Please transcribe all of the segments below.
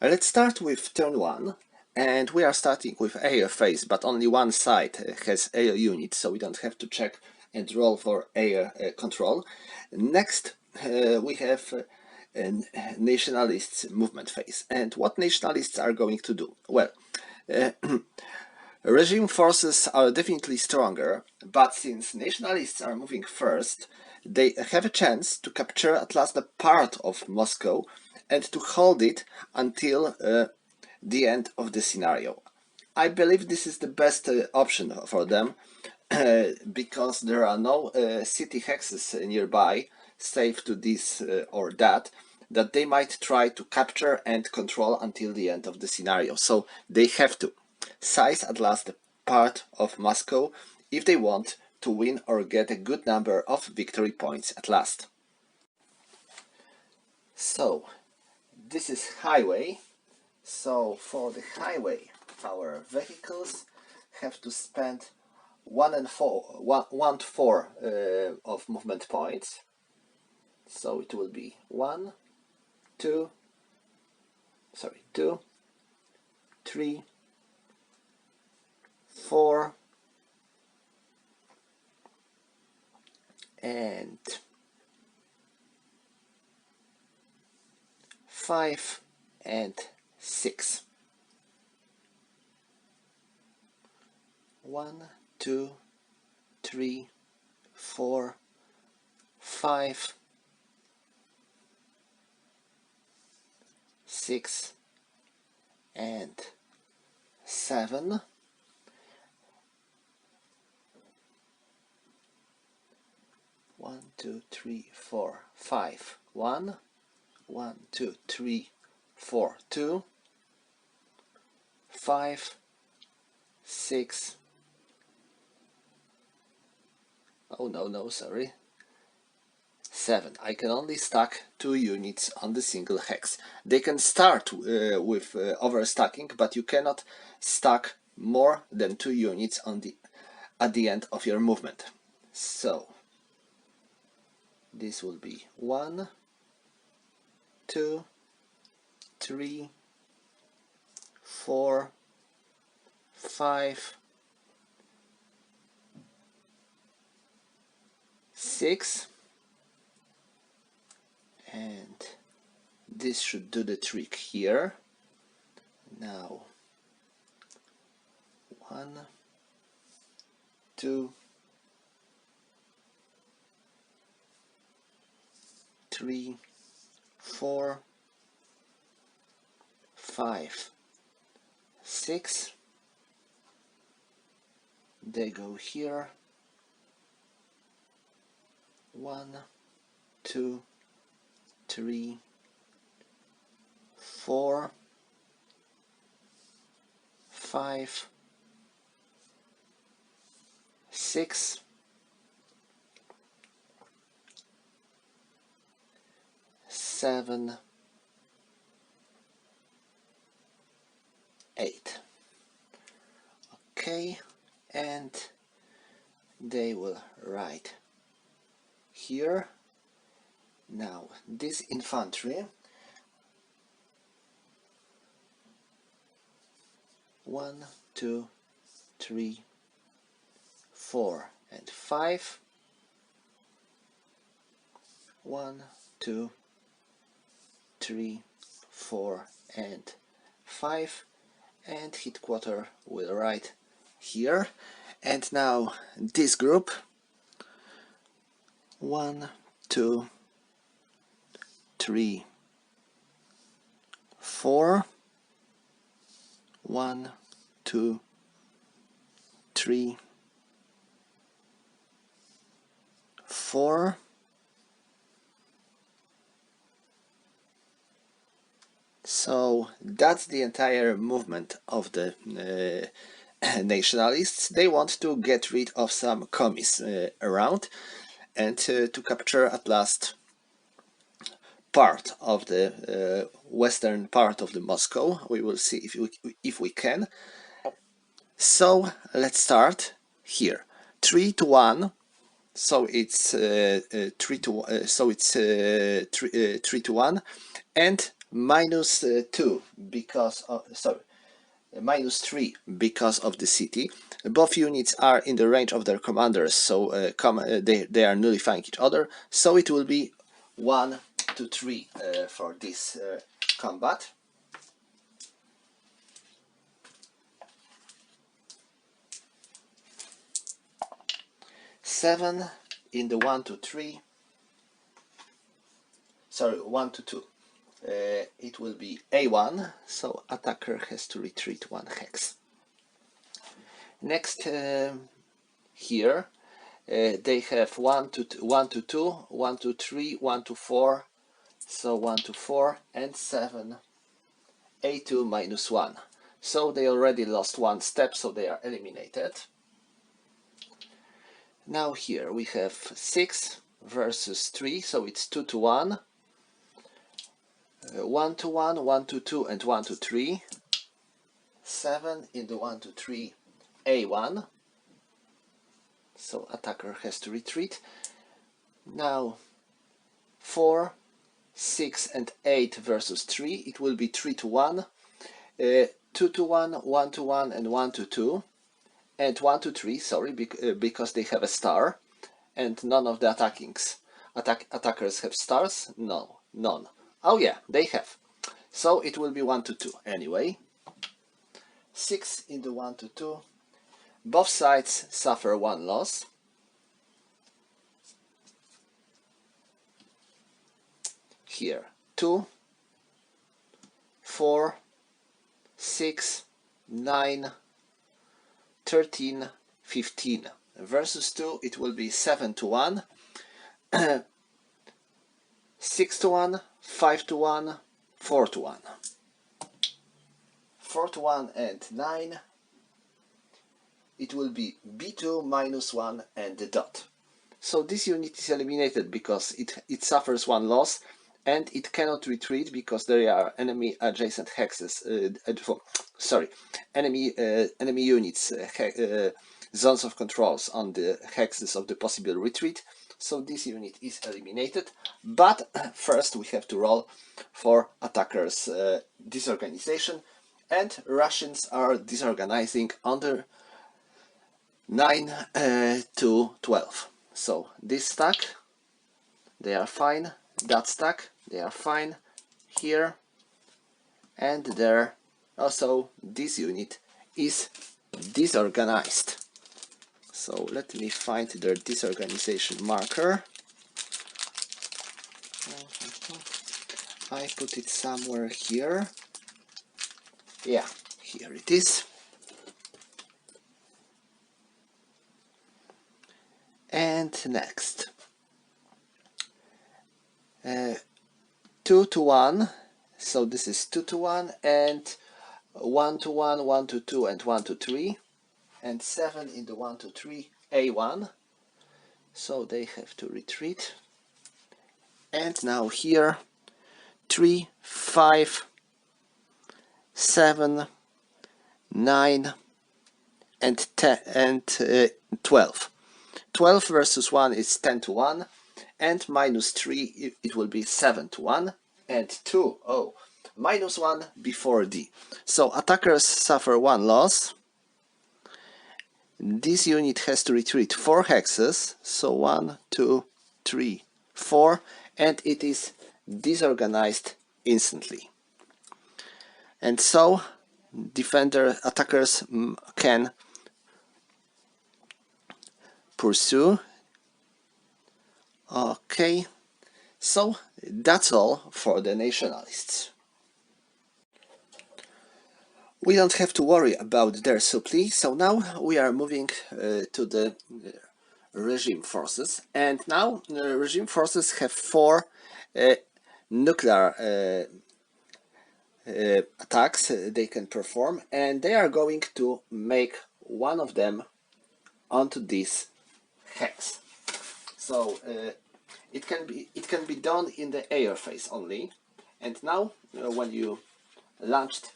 Let's start with turn 1, and we are starting with air phase, but only one side has air unit, so we don't have to check and roll for air control. Next, we have nationalists movement phase. And what nationalists are going to do? Well, regime forces are definitely stronger, but since nationalists are moving first, they have a chance to capture at last a part of Moscow and to hold it until the end of the scenario. I believe this is the best option for them because there are no city hexes nearby, safe to this or that they might try to capture and control until the end of the scenario. So they have to seize at last a part of Moscow if they want to win or get a good number of victory points at last. So this is highway. So for the highway, our vehicles have to spend 1 and 4 of movement points. So it will be 2, 3, 4, and 5 and 6. 1, 2, 3, 4, 5, 6, and 7. 1, 2, 3, 4, 5. 1, 1, 2, 3, 4, 2, 5, 6. Oh no, sorry. 7. I can only stack 2 units on the single hex. They can start with overstacking, but you cannot stack more than 2 units at the end of your movement. So this will be 1, 2, 3, 4, 5, 6, and this should do the trick here. Now 1, 2, 3, 4, 5, 6. They go here. 1, 2, 3, 4, 5, 6, 7, 8. Okay, and they will ride here. Now this infantry, 1, 2, 3, 4, and 5. 1, 2, 3, 4, and 5, and headquarter will ride here. And now this group, 1, 2, 3, 4, 1, 2, 3, 4, so that's the entire movement of the nationalists. They want to get rid of some commies around and to capture at last part of the western part of the Moscow. We will see if we can. So let's start here. 3 to 1. So it's 3 to 1, and -2 because of, sorry, -3 because of the city. Both units are in the range of their commanders, so they are nullifying each other. So it will be 1 to 3 for this combat. Seven in the 1 to 3. Sorry, 1 to 2. It will be A1, so attacker has to retreat 1 hex. Next, here they have 1 to 2, 1 to 3, 1 to 4, so 1 to 4, and 7, A2 -1. So they already lost 1 step, so they are eliminated. Now here we have 6 versus 3, so it's 2 to 1. 1 to 1, 1 to 2, and 1 to 3. 7 in the 1 to 3, A1. So attacker has to retreat. Now 4, 6, and 8 versus 3. It will be 3 to 1. 2 to 1, 1 to 1, and 1 to 2. And 1 to 3, sorry, because they have a star. And none of the attackers have stars? No, none. Oh yeah, they have. So it will be 1 to 2 anyway. 6 in the 1 to 2. Both sides suffer 1 loss. Here 2, 4, 6, 9, 13, 15. Versus 2, it will be 7 to 1. 6 to 1, 5 to 1, 4 to 1. 4 to 1 and 9. It will be B2 -1 and the dot. So this unit is eliminated because it suffers 1 loss, and it cannot retreat because there are enemy adjacent hexes. Enemy units, zones of controls on the hexes of the possible retreat. So this unit is eliminated. But first we have to roll for attackers' disorganization, and Russians are disorganizing under 9 to 12. So this stack, they are fine. That stack, they are fine. Here and there. Also, this unit is disorganized. So let me find their disorganization marker. I put it somewhere here. Yeah, here it is. And next, 2 to 1, so this is 2 to 1, and 1 to 1, 1 to 2, and 1 to 3, and 7 in the 1 to 3, A1, so they have to retreat. And now here, 3, 5, 7, 9, and 10, and 12. 12 versus 1 is 10 to 1, and -3 it will be 7 to 1, and 2, oh, -1 before D. So attackers suffer 1 loss. This unit has to retreat 4 hexes, so 1, 2, 3, 4, and it is disorganized instantly. And so attackers can pursue. Okay, so that's all for the nationalists. We don't have to worry about their supply, so now we are moving to the regime forces. And now regime forces have 4 nuclear attacks they can perform, and they are going to make one of them onto this hex. So it can be done in the air phase only. And now when you launched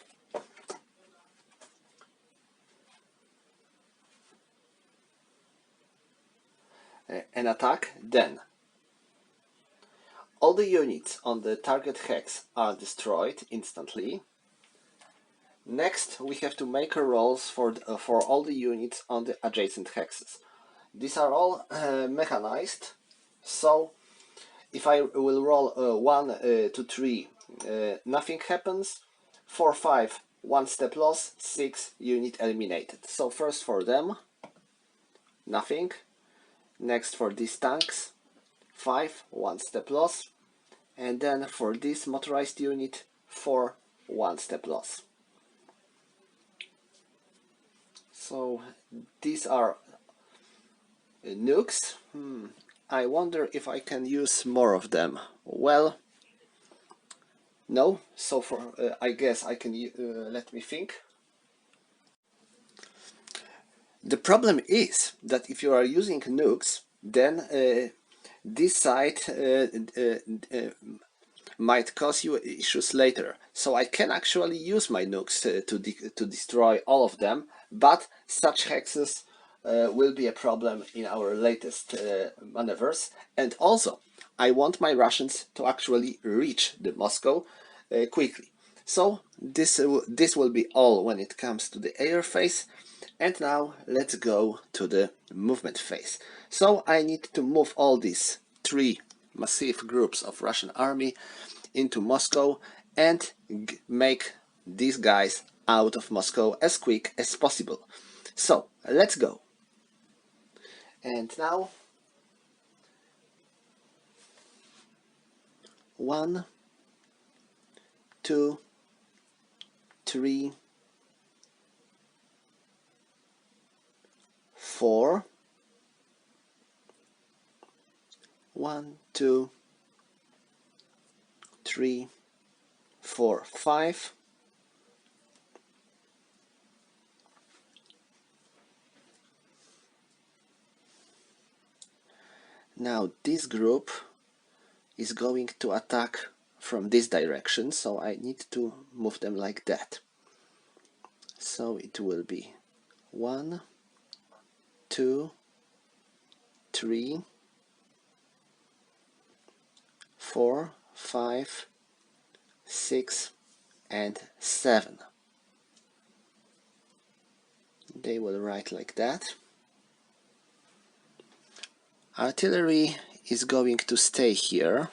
an attack, then all the units on the target hex are destroyed instantly. Next, we have to make rolls for all the units on the adjacent hexes. These are all mechanized, so if I will roll 1 to 3, nothing happens. 4, 5, 1 step loss, 6, unit eliminated. So first for them, nothing. Next for these tanks, 5, 1 step loss. And then for this motorized unit, 4, 1 step loss. So these are nukes. I wonder if I can use more of them. Well, no. So for I guess I can. Let me think. The problem is that if you are using nukes, then this side might cause you issues later. So I can actually use my nukes to destroy all of them, but such hexes will be a problem in our latest maneuvers. And also, I want my Russians to actually reach the Moscow quickly. So this will be all when it comes to the air phase. And now let's go to the movement phase. So I need to move all these 3 massive groups of Russian army into Moscow and make these guys out of Moscow as quick as possible. So let's go. And now 1, 2, 3, 4. 1, 2, 3, 4, 5. Now this group is going to attack from this direction, so I need to move them like that. So it will be 1, 2, 3, 4, 5, 6, and 7. They will ride like that. Artillery is going to stay here.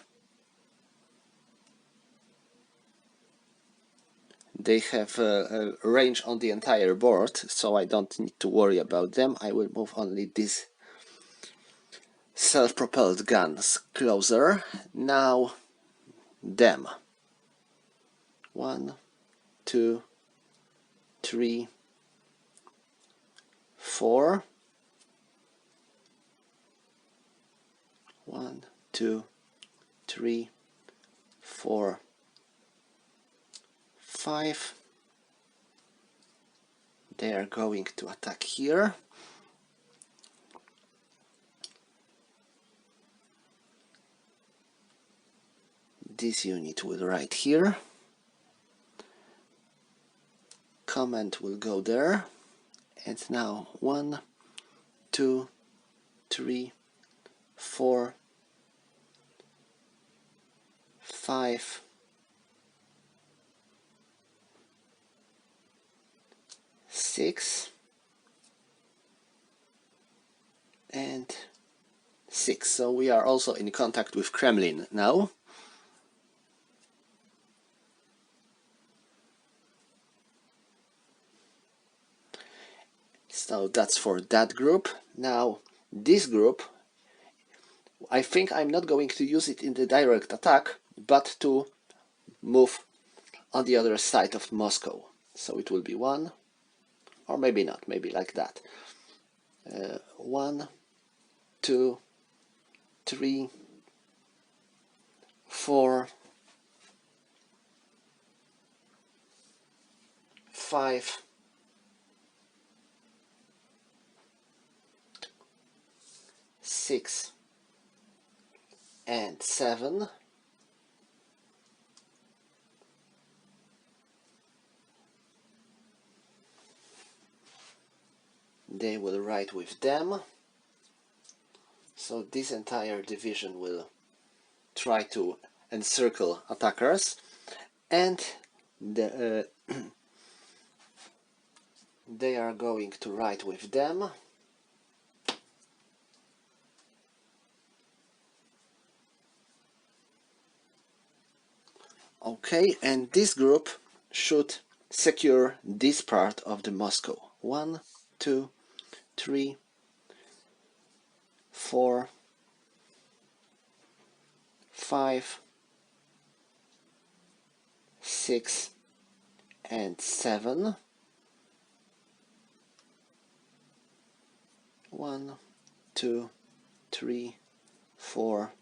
They have a range on the entire board, so I don't need to worry about them. I will move only these self-propelled guns closer. Now them. 1, 2, 3, 4. 1, 2, 3, 4, 5. They are going to attack here. This unit will ride here. Command will go there. And now 1, 2, 3, 4, 5, 6, and 6. So we are also in contact with Kremlin now. So that's for that group. Now this group, I think I'm not going to use it in the direct attack, but to move on the other side of Moscow. So it will be 1, or maybe not, maybe like that. 1, 2, 3, 4, 5, 6, and 7. They will ride with them. So this entire division will try to encircle attackers, and they are going to ride with them. Okay, and this group should secure this part of the Moscow. 1, 2, 3, 4, 5, 6, and 7. 1, 2, 3, 4,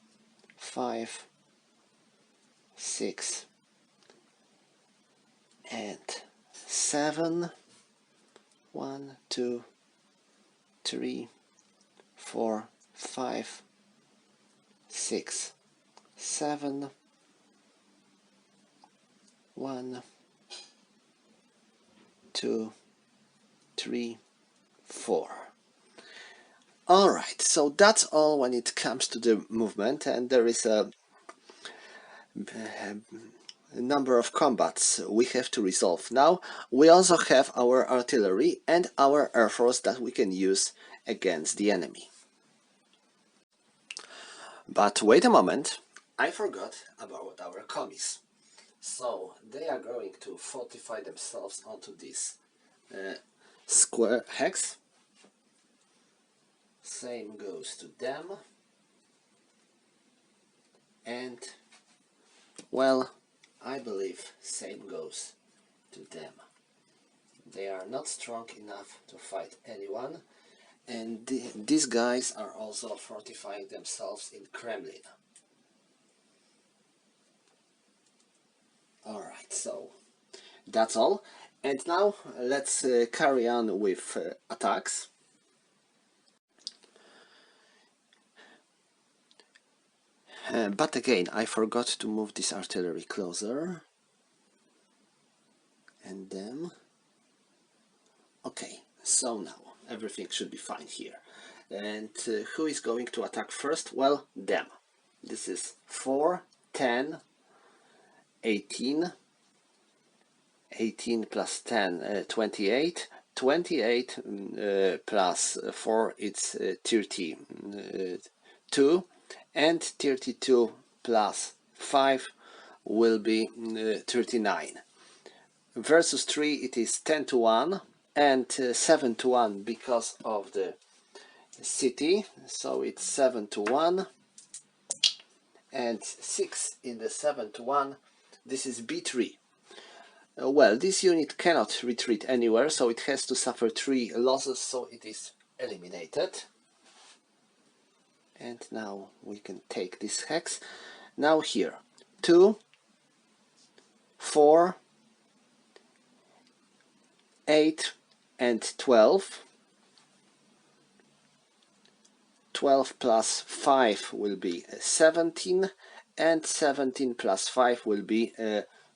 5, 6, and 7. 1, 2, 3, 4, 5, 6, 7. 1, 2, 3, 4. Alright, so that's all when it comes to the movement, and there is a number of combats we have to resolve. Now we also have our artillery and our air force that we can use against the enemy. But wait a moment, I forgot about our commies. So they are going to fortify themselves onto this square hex. Same goes to them, and well, I believe same goes to them. They are not strong enough to fight anyone, and these guys are also fortifying themselves in Kremlin. Alright, so that's all, and now let's carry on with attacks. But again, I forgot to move this artillery closer. And them. Okay, so now everything should be fine here. And who is going to attack first? Well, them. This is 4, 10, 18, 18 plus 10, 28. 28 plus 4, it's 32. And 32 plus 5 will be 39. Versus 3 it is 10 to 1 and 7 to 1 because of the city, so it's 7 to 1 and 6 in the 7 to 1. This is B3. Well, this unit cannot retreat anywhere, so it has to suffer 3 losses, so it is eliminated. And now we can take this hex. Now here, 2, 4, 8 and 12. 12 plus 5 will be 17, and 17 plus 5 will be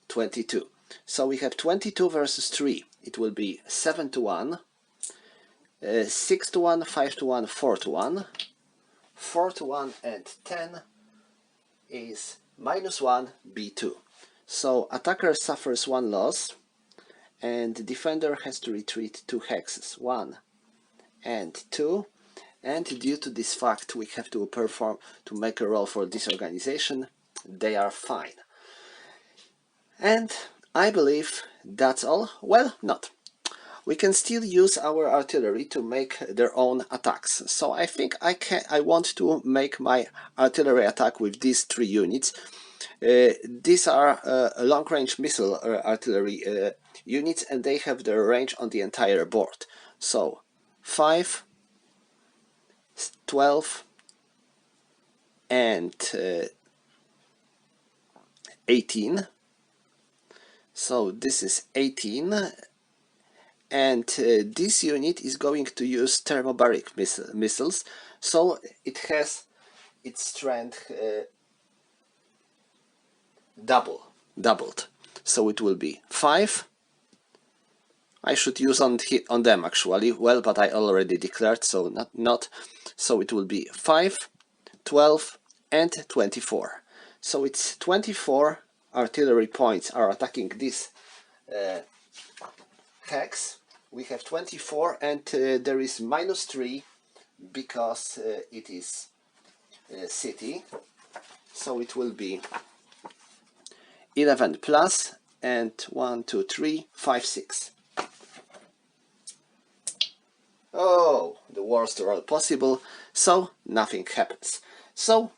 22. So we have 22 versus 3. It will be 7 to 1, 6 to 1, 5 to 1, 4 to 1. 4 to 1 and 10 is -1 B2. So attacker suffers 1 loss and defender has to retreat 2 hexes, 1 and 2. And due to this fact we have to make a roll for disorganization. They are fine. And I believe that's all. Well, not. We can still use our artillery to make their own attacks. So I think I want to make my artillery attack with these 3 units. These are long-range missile artillery units, and they have their range on the entire board. So 5, 12, and 18. So this is 18. And this unit is going to use thermobaric missiles, so it has its strength doubled. So it will be 5. I should use on them actually, well, but I already declared, so not. So it will be 5, 12, and 24. So it's 24 artillery points are attacking this hex. We have 24 and there is -3 because it is city. So it will be 11 plus and 1, 2, 3, 5, 6. Oh, the worst roll possible, so nothing happens. So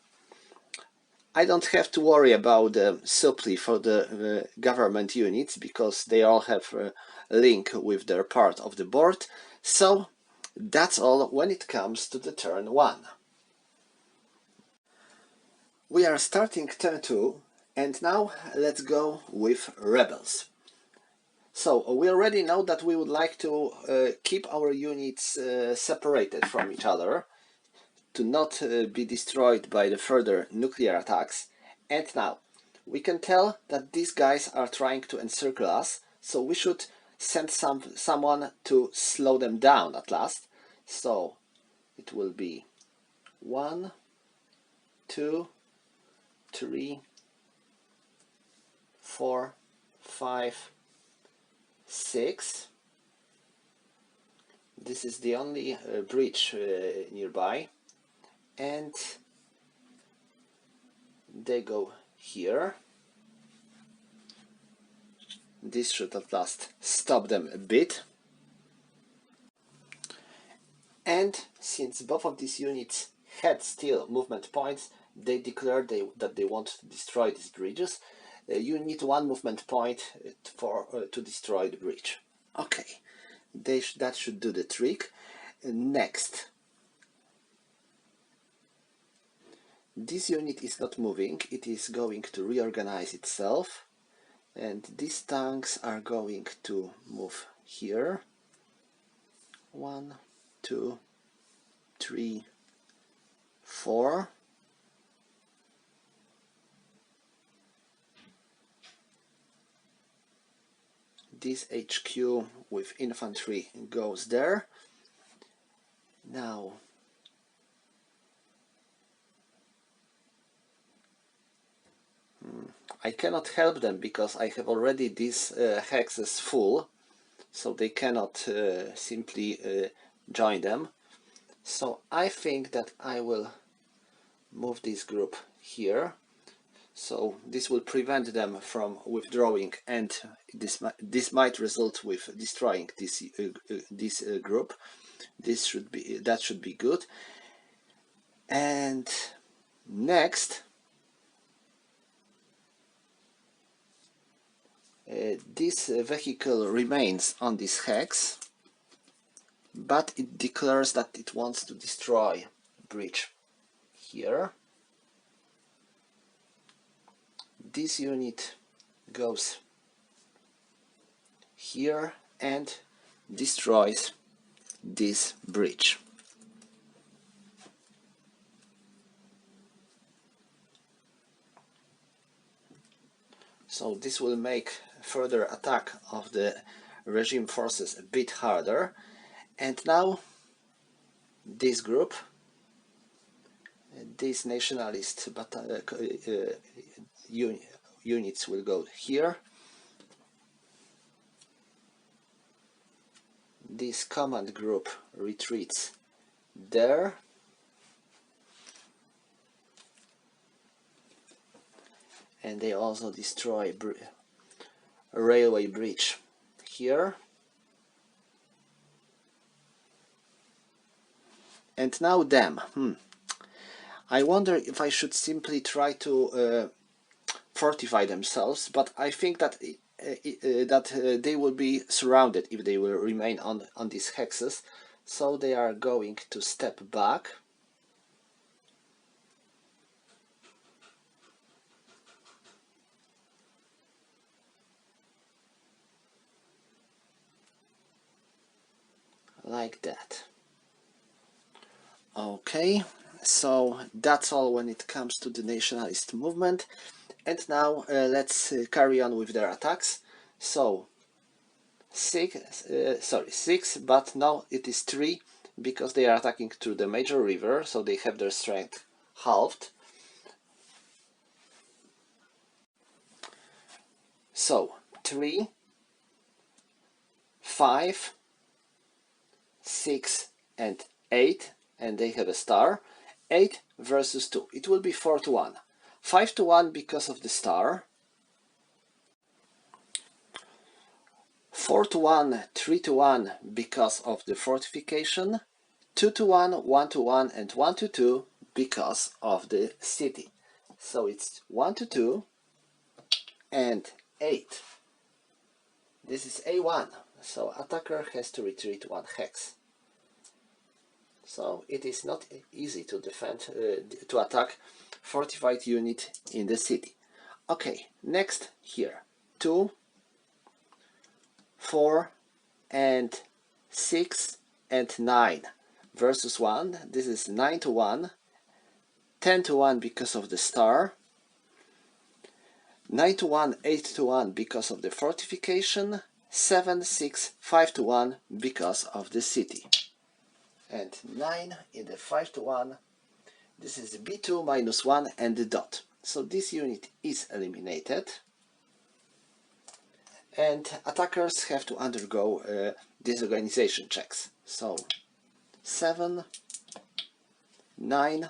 I don't have to worry about the supply for the government units because they all have a link with their part of the board. So that's all when it comes to the turn 1. We are starting turn 2 and now let's go with rebels. So we already know that we would like to keep our units separated from each other to not be destroyed by the further nuclear attacks. And now we can tell that these guys are trying to encircle us, so we should send someone to slow them down at last. So it will be 1, 2, 3, 4, 5, 6. This is the only bridge nearby, and they go here. This should at last stop them a bit. And since both of these units had still movement points, they declared that they want to destroy these bridges. You need 1 movement point to destroy the bridge. Okay, that should do the trick. Next, this unit is not moving, it is going to reorganize itself, and these tanks are going to move here. 1, 2, 3, 4. This HQ with infantry goes there. Now I cannot help them because I have already these hexes full, so they cannot simply join them. So I think that I will move this group here. So this will prevent them from withdrawing, and this might result with destroying this group. That should be good. And next, this vehicle remains on this hex, but it declares that it wants to destroy a bridge here. This unit goes here and destroys this bridge. So this will make further attack of the regime forces a bit harder. And now this group, these nationalist units will go here. This command group retreats there. And they also destroy a railway bridge here. And now them. I wonder if I should simply try to fortify themselves, but I think that they will be surrounded if they will remain on these hexes, so they are going to step back. Like that. Okay, so that's all when it comes to the nationalist movement. And now let's carry on with their attacks. So 6, but now it is 3 because they are attacking through the major river, so they have their strength halved. So 3, 5, 6 and 8, and they have a star. 8 versus 2. It will be 4 to 1. 5 to 1 because of the star. 4 to 1, 3 to 1 because of the fortification. 2 to 1, 1 to 1 and 1 to 2 because of the city. So it's 1 to 2 and 8. This is A1, so attacker has to retreat 1 hex. So it is not easy to defend, to attack fortified unit in the city. Okay, next here, 2, 4 and 6 and 9 versus 1. This is 9 to 1, 10 to 1 because of the star, 9 to 1, 8 to 1 because of the fortification, 7, 6, 5 to 1 because of the city. And 9 in the 5 to 1, this is B2 minus 1 and the dot. So this unit is eliminated. And attackers have to undergo disorganization checks. So 7, 9,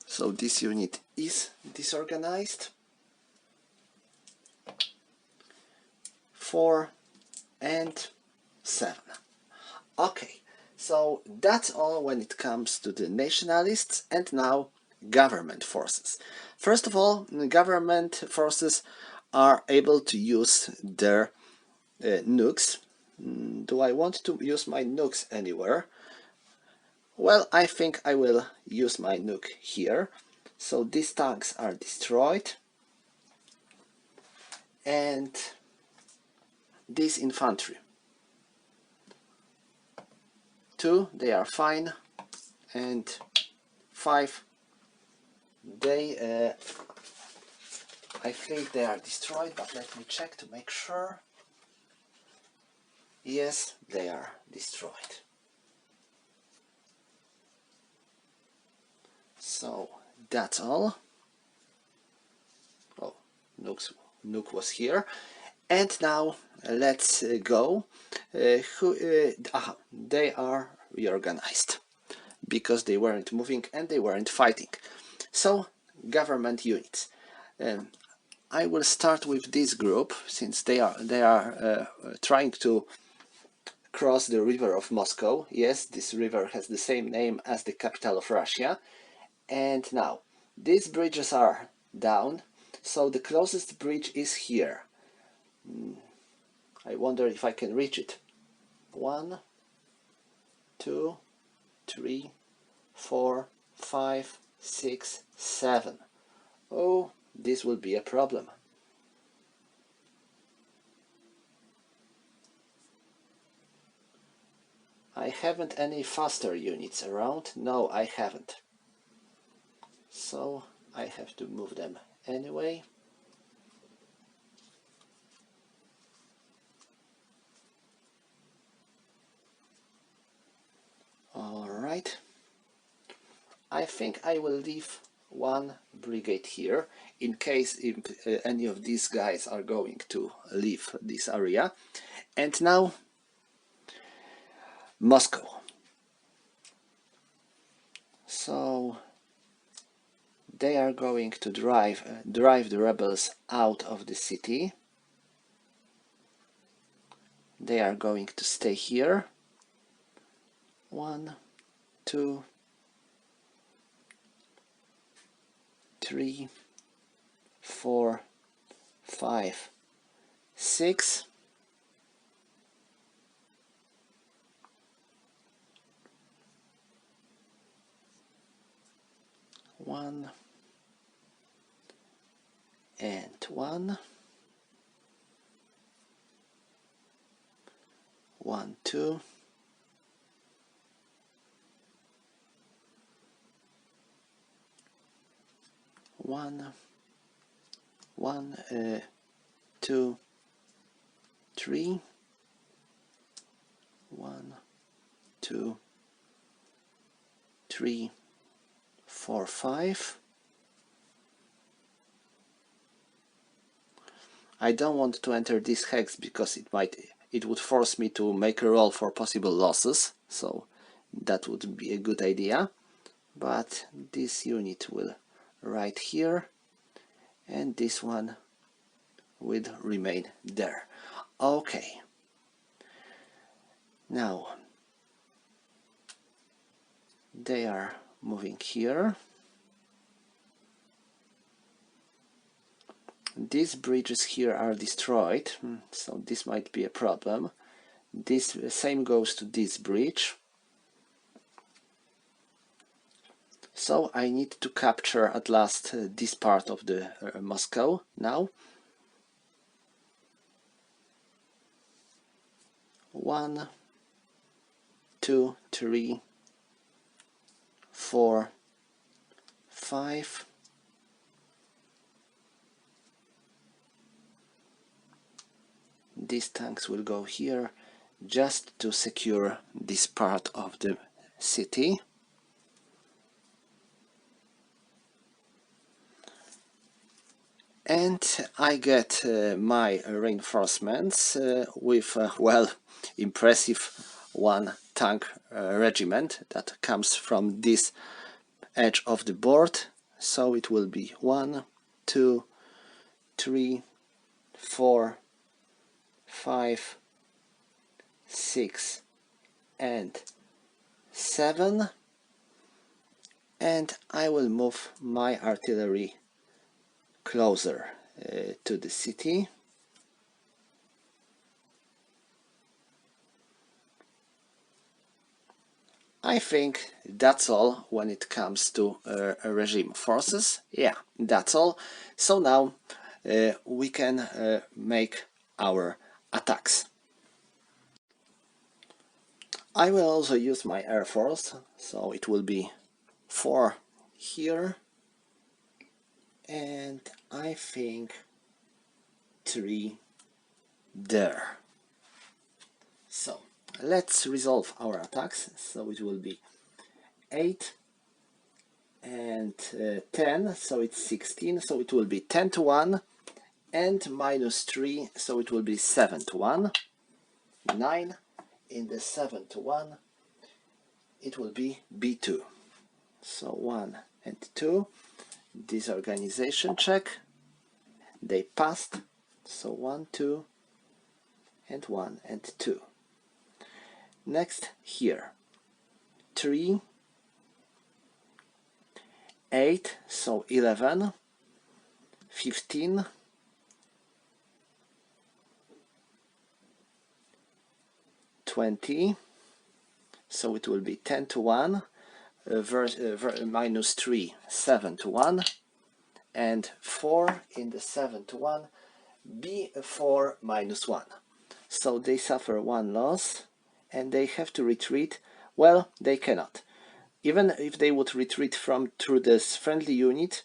so this unit is disorganized. 4 and 7. Okay, so that's all when it comes to the nationalists. And now government forces. First of all, the government forces are able to use their nukes. Do I want to use my nukes anywhere? Well, I think I will use my nuke here. So these tanks are destroyed. And this infantry. 2, they are fine. And 5, they, I think they are destroyed, but let me check to make sure. Yes, they are destroyed. So that's all. Oh, nuke was here. And now let's go. They are reorganized because they weren't moving and they weren't fighting. So government units. I will start with this group since they are trying to cross the river of Moscow. Yes, this river has the same name as the capital of Russia. And now these bridges are down, so the closest bridge is here. I wonder if I can reach it. 1, 2, 3, 4, 5, 6, 7. Oh, this will be a problem. I haven't any faster units around. No, I haven't. So I have to move them anyway. Alright. I think I will leave 1 brigade here in case any of these guys are going to leave this area. And now Moscow. So they are going to drive the rebels out of the city. They are going to stay here. 1, 2, 3, 4, 5, 6. 1 and 1. 1, 2. 1, 2, 3. 1, 2, 3, 4, 5. I don't want to enter this hex because it would force me to make a roll for possible losses, so that would be a good idea. But this unit will right here, and this one will remain there. Okay. Now they are moving here. These bridges here are destroyed, so this might be a problem. This same goes to this bridge. So I need to capture at last this part of the Moscow now. 1, 2, 3, 4, 5. These tanks will go here just to secure this part of the city. And I get my reinforcements with, well, impressive one tank regiment that comes from this edge of the board. So it will be 1, 2, 3, 4, 5, 6, and 7. And I will move my artillery closer to the city. I think that's all when it comes to regime forces. Yeah, that's all. So now we can make our attacks. I will also use my air force, so it will be 4 here, and I think 3 there. So let's resolve our attacks. So it will be 8 and 10, so it's 16, so it will be 10 to 1, and -3, so it will be 7 to 1. 9 in the 7 to 1, it will be B2. So 1 and 2, disorganization check, they passed, so 1, 2, and 1 and 2. Next here, 3, 8, so 11, 15, 20, so it will be 10 to 1, -3, 7 to 1, and 4 in the 7 to 1, B4 -1. So they suffer 1 loss, and they have to retreat. Well, they cannot. Even if they would retreat through this friendly unit,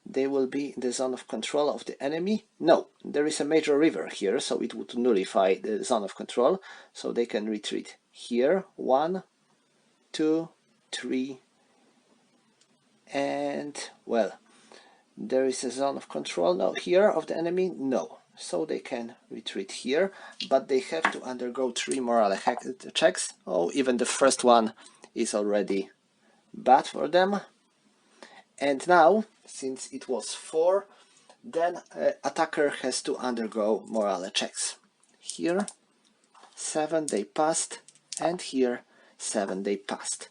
they will be in the zone of control of the enemy. No, there is a major river here, so it would nullify the zone of control, so they can retreat here. 1, 2, 3, and, well, there is a zone of control now here of the enemy. No, so they can retreat here, but they have to undergo 3 morale checks. Oh, even the first one is already bad for them. And now, since it was 4, then attacker has to undergo morale checks. Here 7 they passed, and here 7 they passed.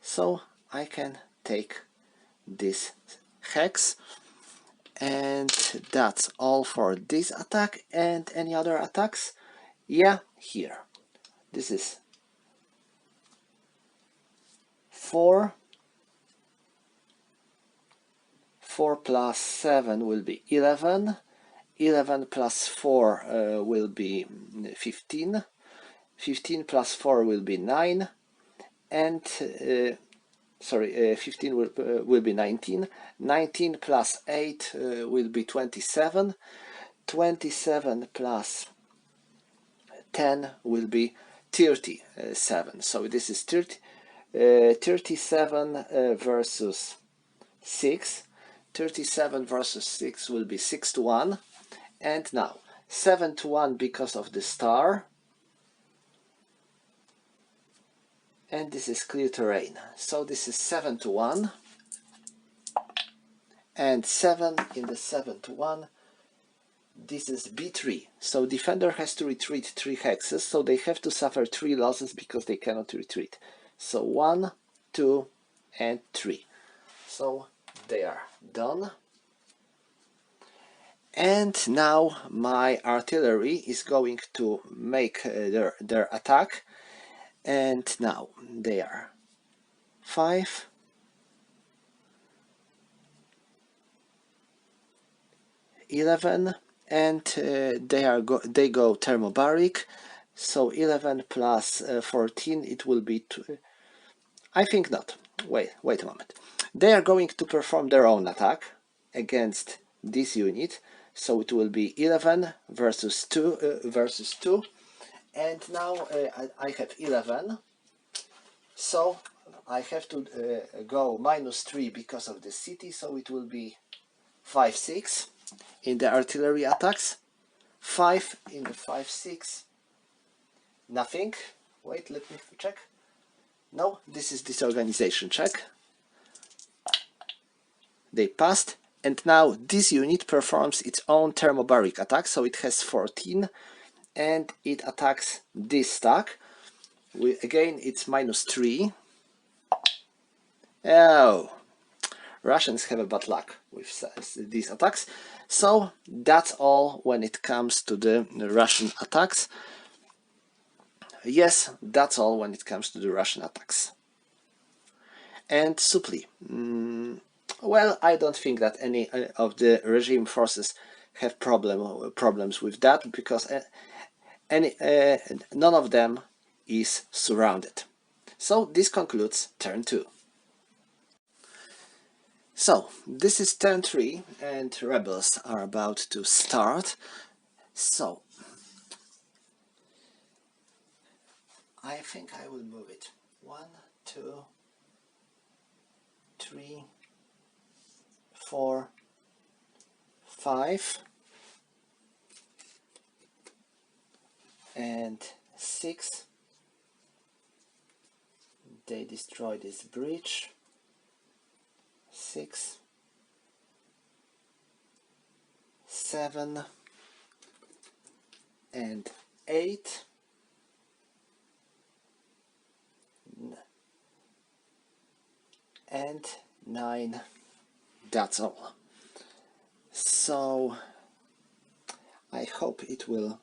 So I can take this hex, and that's all for this attack. And any other attacks? Yeah, here. This is 4. 4 plus 7 will be 11. 11 plus 4 will be 15. 15 plus 4 will be 9. And 15 will be 19. 19 plus 8 will be 27. 27 plus 10 will be 37. So this is 37 versus 6. 37 versus 6 will be 6 to 1. And now 7-1 because of the star, and this is clear terrain, so this is 7-1, and 7 in the 7-1, this is b3, so defender has to retreat 3 hexes, so they have to suffer 3 losses because they cannot retreat. So 1, 2 and 3, so they are done. And now my artillery is going to make their attack, and now they are 5, 11, and they go thermobaric, so 11 plus 14, it will be I think not. Wait a moment. They are going to perform their own attack against this unit, so it will be 11 versus 2, and now I have 11, so I have to go -3 because of the city, so it will be 5-6 in the artillery attacks. 5 in the 5-6, nothing. Wait, let me check. No, this is disorganization check. They passed, and now this unit performs its own thermobaric attack, so it has 14, and it attacks this stack. Again, it's -3. Oh, Russians have a bad luck with these attacks. So that's all when it comes to the Russian attacks. Yes, that's all when it comes to the Russian attacks. And Supply. Well, I don't think that any of the regime forces have problems with that, because none of them is surrounded. So this concludes turn 2. So this is turn 3, and rebels are about to start. So I think I will move it. 1, 2, 3, 4, 5, and 6. They destroy this bridge. 6, 7, and 8. And 9. That's all. So I hope it will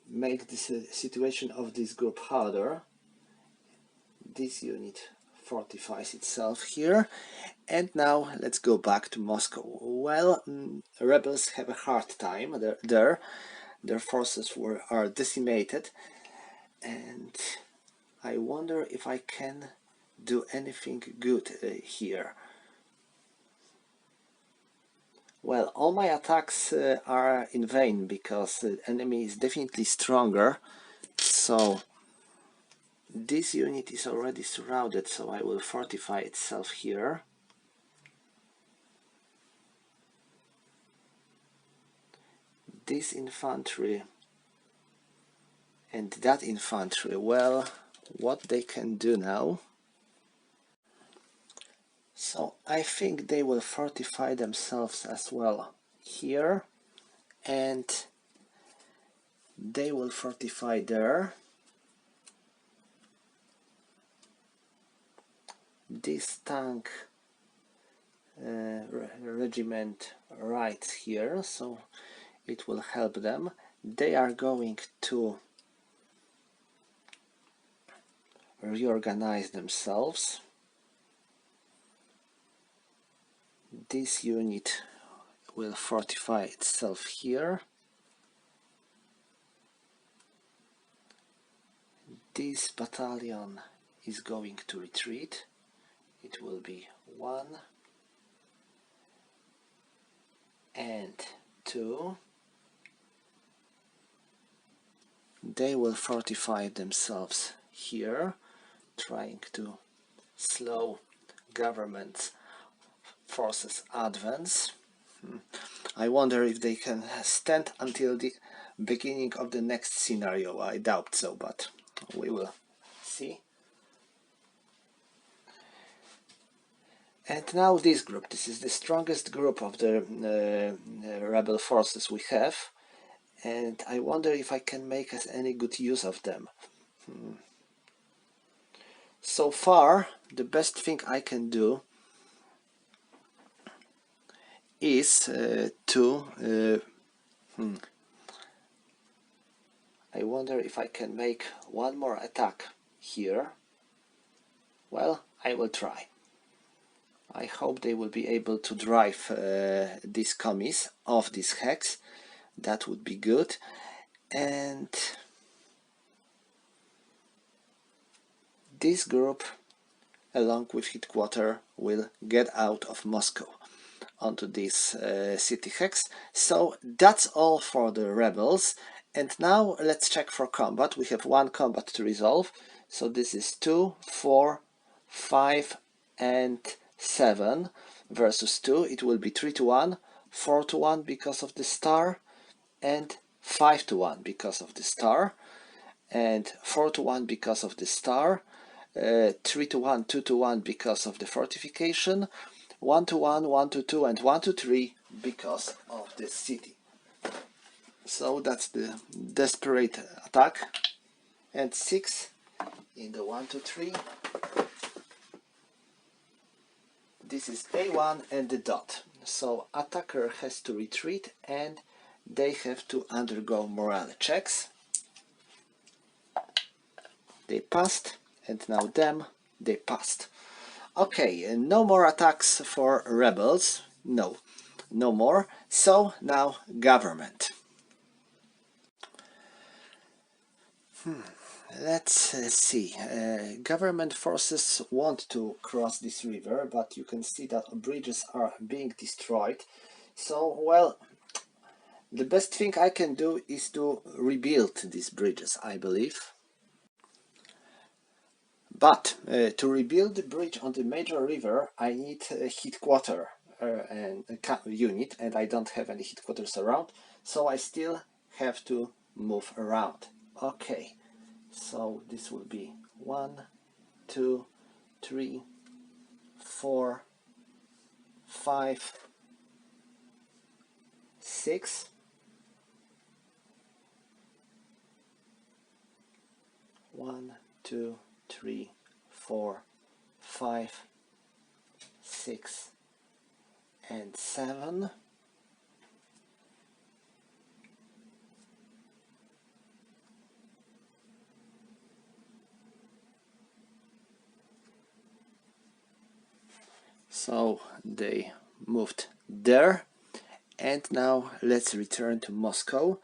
make this situation of this group harder. This unit fortifies itself here, and now let's go back to Moscow. Well, rebels have a hard time there. Their forces are decimated, and I wonder if I can do anything good here. Well, all my attacks are in vain, because the enemy is definitely stronger. So this unit is already surrounded, so I will fortify itself here. This infantry and that infantry, well, what they can do now? So I think they will fortify themselves as well here, and they will fortify there. This tank regiment right here, so it will help them. They are going to reorganize themselves. This unit will fortify itself here. This battalion is going to retreat. It will be 1 and 2. They will fortify themselves here, trying to slow government forces advance. I wonder if they can stand until the beginning of the next scenario. I doubt so, but we will see. And now this group. This is the strongest group of the rebel forces we have. And I wonder if I can make any good use of them. So far, the best thing I can do is I wonder if I can make one more attack here. Well, I will try. I hope they will be able to drive these commies off this hex. That would be good. And this group, along with headquarters, will get out of Moscow onto this city hex. So that's all for the rebels. And now let's check for combat. We have one combat to resolve. So this is 2, 4, 5 and 7 versus 2. It will be 3 to 1, 4 to 1 because of the star, and 5 to 1 because of the star, and 4 to 1 because of the star, 3 to 1, 2 to 1 because of the fortification, 1 to 1, 1 to 2 and 1 to 3 because of the city. So that's the desperate attack. And 6 in the 1 to 3. This is A1 and the dot. So attacker has to retreat and they have to undergo morale checks. They passed, and now they passed. Okay, no more attacks for rebels. No more. So now government. Let's see. Government forces want to cross this river, but you can see that bridges are being destroyed. So, well, the best thing I can do is to rebuild these bridges, I believe. But to rebuild the bridge on the major river, I need a headquarter and a unit, and I don't have any headquarters around, so I still have to move around. Okay, so this will be 1, 2, 3, 4, 5, 6. 1, 2, 3, 4, 5, 6, and 7. So they moved there, and now let's return to Moscow.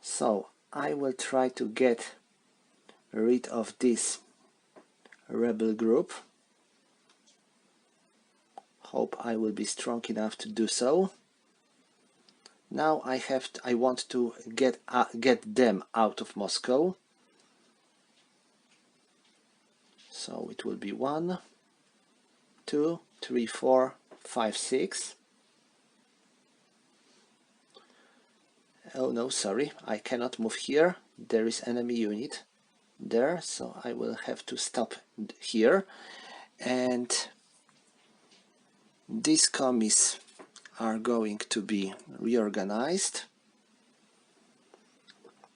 So I will try to get rid of this rebel group. Hope I will be strong enough to do so. Now I want to get them out of Moscow. So it will be 1, 2, 3, 4, 5, 6. Oh no, sorry, I cannot move here. There is enemy unit there, so I will have to stop here. And these commies are going to be reorganized.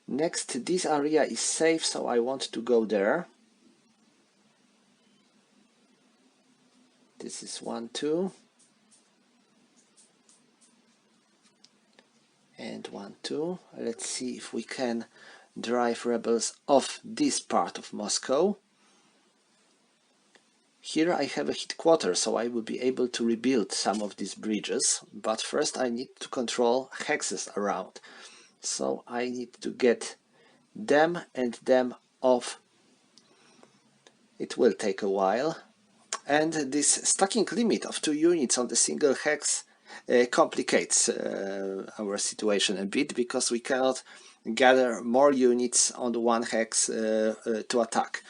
Next, this area is safe, so I want to go there. This is 1, 2. And 1, 2. Let's see if we can drive rebels off this part of Moscow. Here I have a headquarters, so I will be able to rebuild some of these bridges, but first I need to control hexes around. So I need to get them and them off. It will take a while. And this stacking limit of 2 units on the single hex complicates our situation a bit, because we cannot gather more units on the one hex to attack.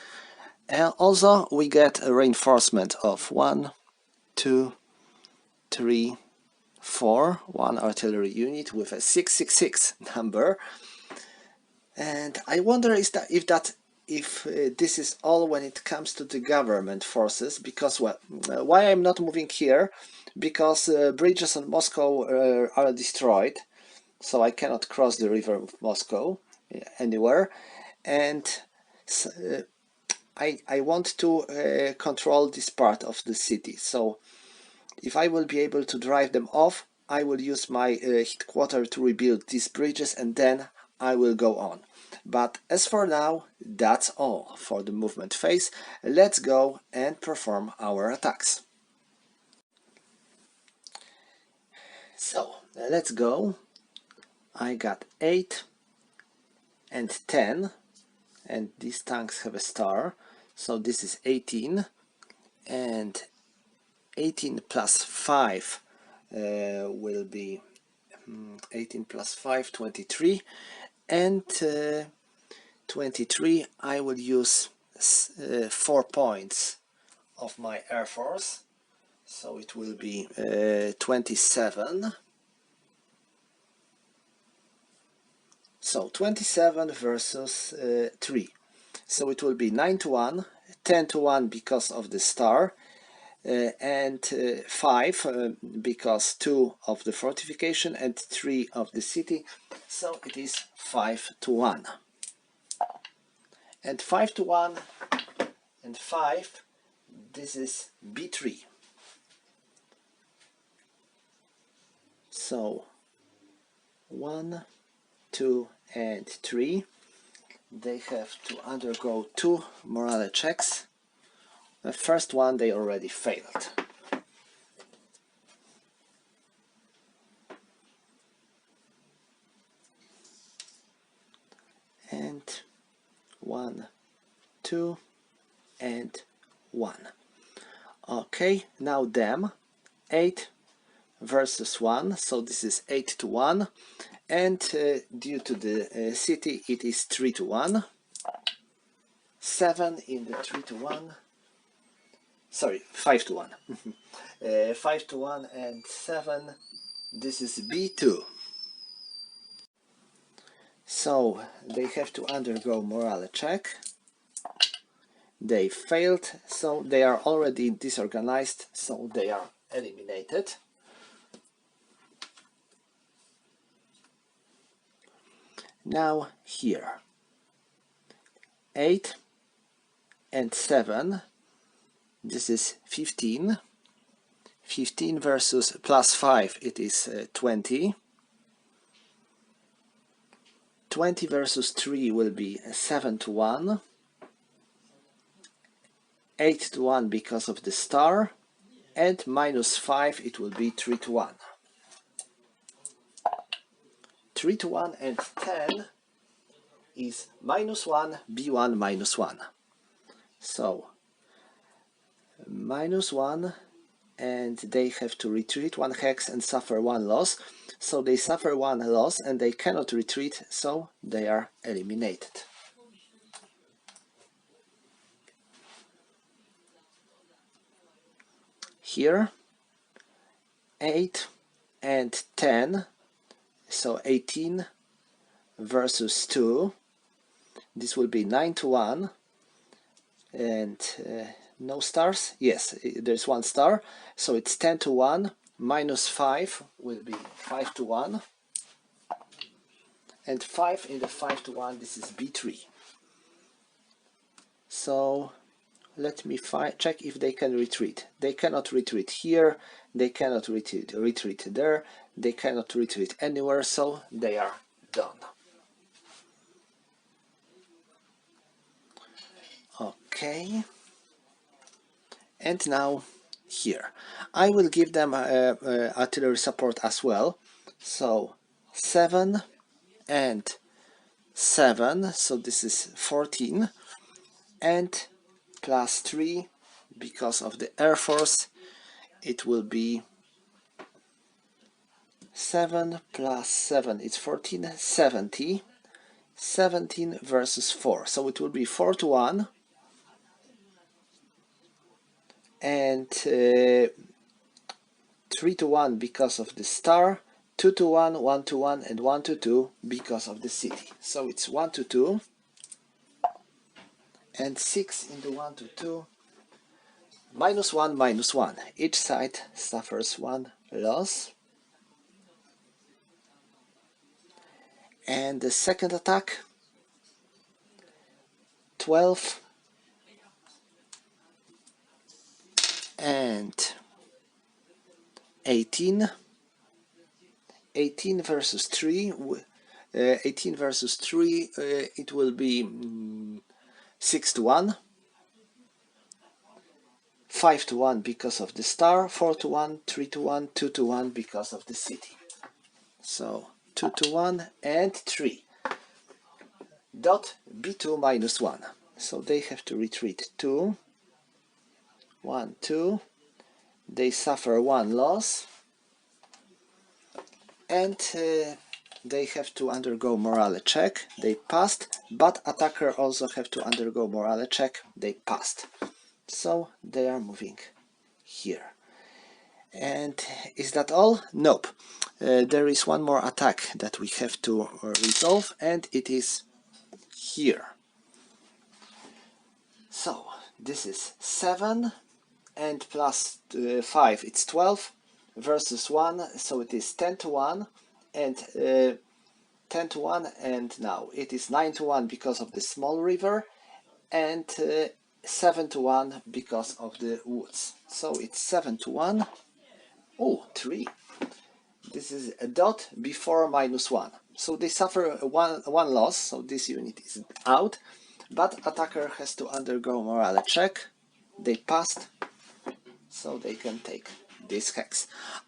Also we get a reinforcement of 1, 2, 3, 4, one artillery unit with a 666 number. And I wonder if this is all when it comes to the government forces, because well, why I'm not moving here? Because bridges on Moscow are destroyed, so I cannot cross the river of Moscow anywhere, and I want to control this part of the city. So if I will be able to drive them off, I will use my headquarters to rebuild these bridges, and then I will go on. But as for now, that's all for the movement phase. Let's go and perform our attacks. So let's go. I got 8 and 10, and these tanks have a star, so this is 18, and 18 plus 5 will be 18 plus 5, 23, and 23 I will use 4 points of my Air Force, so it will be 27. So 27 versus 3, so it will be 9 to 1, 10 to 1 because of the star, and 5 because 2 of the fortification and 3 of the city, so it is 5 to 1. And 5 to 1 and 5, this is B3. So 1, 2 and 3, they have to undergo 2 morale checks. The first one they already failed. And 1, 2 and 1. Okay, now them. 8 versus 1, so this is 8 to 1, and due to the city it is 3 to 1. 7 in the 3 to 1, sorry, 5 to 1. 5 to 1 and 7, this is B2. So they have to undergo morale check. They failed, so they are already disorganized, so they are eliminated. Now here, 8 and 7, this is 15. 15 versus plus 5, it is 20. 20 versus 3 will be 7 to 1. 8 to 1 because of the star, and minus 5 it will be 3 to 1. 3 to 1 and 10 is minus 1, B1 minus 1. So minus 1, and they have to retreat 1 hex and suffer 1 loss. So they suffer 1 loss and they cannot retreat, so they are eliminated. Here 8 and 10, so 18 versus 2, this will be 9 to 1, and no stars, yes, there's 1 star, so it's 10 to 1, minus 5 will be 5 to 1, and 5 in the 5 to 1, this is B3. So let me check if they can retreat. They cannot retreat here, they cannot retreat there, they cannot retreat anywhere, so they are done. Okay, and now here I will give them artillery support as well. So 7 and 7, so this is 14, and plus 3 because of the Air Force, it will be 7 plus 7, it's 14, 70. 17 versus 4, so it will be 4 to 1, and 3 to 1 because of the star, 2 to 1, 1 to 1, and 1 to 2 because of the city. So it's 1 to 2, and 6 into 1 to 2, minus 1, minus 1. Each side suffers 1 loss. And the second attack, 12 and 18. 18 versus 3. 18 versus 3, it will be 6 to 1. 5 to 1 because of the star, 4 to 1, 3 to 1, 2 to 1 because of the city. So 2 to 1 and 3. Dot B2 minus 1. So they have to retreat 2, 1, 2. They suffer 1 loss. And they have to undergo morale check. They passed, but attacker also have to undergo morale check. They passed. So they are moving here. And is that all? Nope. There is one more attack that we have to resolve, and it is here. So this is 7 and plus 5, it's 12 versus 1, so it is 10 to 1 and 10 to 1, and now it is 9 to 1 because of the small river, and 7 to 1 because of the woods. So it's 7 to 1. Oh, 3. This is a dot before minus 1. So they suffer one loss, so this unit is out, but attacker has to undergo morale check. They passed, so they can take this hex.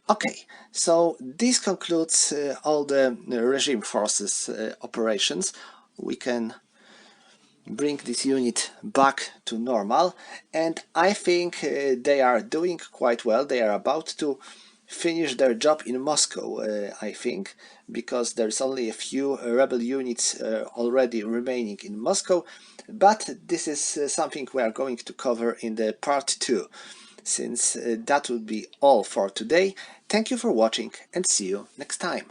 Okay, so this concludes all the regime forces operations. We can bring this unit back to normal, and I think they are doing quite well. They are about to finish their job in Moscow, I think, because there's only a few rebel units already remaining in Moscow, but this is something we are going to cover in the part 2, since that would be all for today. Thank you for watching, and see you next time.